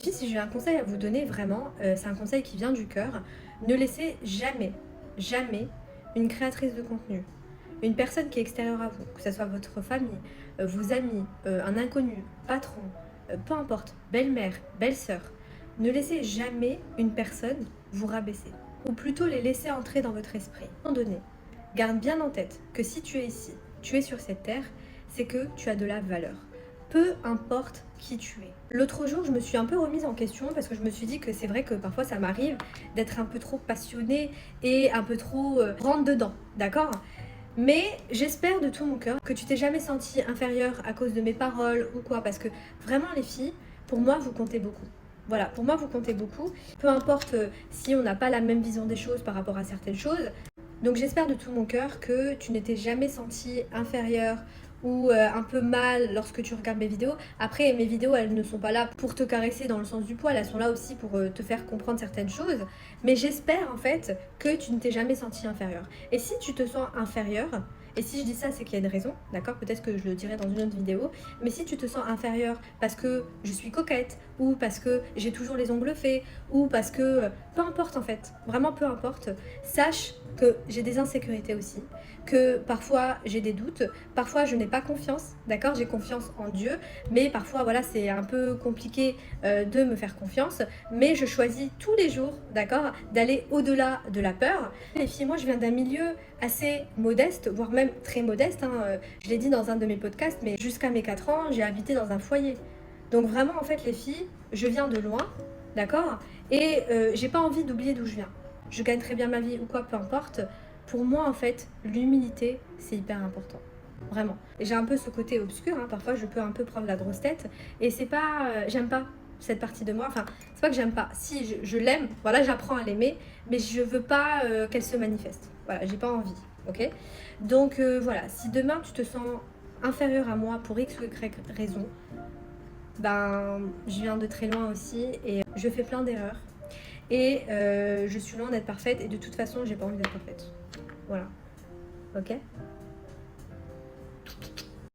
Puis si j'ai un conseil à vous donner vraiment, c'est un conseil qui vient du cœur. Ne laissez jamais, jamais une créatrice de contenu, une personne qui est extérieure à vous, que ce soit votre famille, vos amis, un inconnu, patron, peu importe, belle-mère, belle-sœur, ne laissez jamais une personne vous rabaisser. Ou plutôt les laisser entrer dans votre esprit. À un moment donné, garde bien en tête que si tu es ici, tu es sur cette terre, c'est que tu as de la valeur. Peu importe qui tu es. L'autre jour, je me suis un peu remise en question parce que je me suis dit que c'est vrai que parfois ça m'arrive d'être un peu trop passionnée et un peu trop rentre dedans, d'accord? Mais j'espère de tout mon cœur que tu t'es jamais sentie inférieure à cause de mes paroles ou quoi, parce que vraiment les filles, pour moi, vous comptez beaucoup. Voilà, pour moi, vous comptez beaucoup. Peu importe si on n'a pas la même vision des choses par rapport à certaines choses. Donc j'espère de tout mon cœur que tu ne t'es jamais sentie inférieure ou un peu mal lorsque tu regardes mes vidéos. Après, mes vidéos, elles ne sont pas là pour te caresser dans le sens du poil, elles sont là aussi pour te faire comprendre certaines choses. Mais j'espère en fait que tu ne t'es jamais sentie inférieure. Et si tu te sens inférieure, et si je dis ça, c'est qu'il y a une raison, d'accord? Peut-être que je le dirai dans une autre vidéo. Mais si tu te sens inférieure parce que je suis coquette, ou parce que j'ai toujours les ongles faits, ou parce que... peu importe en fait, vraiment peu importe, sache que j'ai des insécurités aussi, que parfois j'ai des doutes, parfois je n'ai pas confiance, d'accord? J'ai confiance en Dieu, mais parfois voilà, c'est un peu compliqué de me faire confiance, mais je choisis tous les jours, d'accord, d'aller au-delà de la peur. Les filles, moi je viens d'un milieu assez modeste, voire même très modeste, hein. Je l'ai dit dans un de mes podcasts, mais jusqu'à mes 4 ans, j'ai habité dans un foyer. Donc vraiment, en fait, les filles, je viens de loin, d'accord? Et j'ai pas envie d'oublier d'où je viens. Je gagne très bien ma vie ou quoi, peu importe. Pour moi, en fait, l'humilité, c'est hyper important. Vraiment. Et j'ai un peu ce côté obscur, hein. Parfois je peux un peu prendre la grosse tête. Et c'est pas... j'aime pas cette partie de moi. Enfin, c'est pas que j'aime pas. Si, je l'aime, voilà, j'apprends à l'aimer, mais je veux pas qu'elle se manifeste. Voilà, j'ai pas envie, ok? Donc voilà, si demain tu te sens inférieur à moi pour X ou Y raison, ben, je viens de très loin aussi et je fais plein d'erreurs. Et je suis loin d'être parfaite et de toute façon, j'ai pas envie d'être parfaite. Voilà. Ok?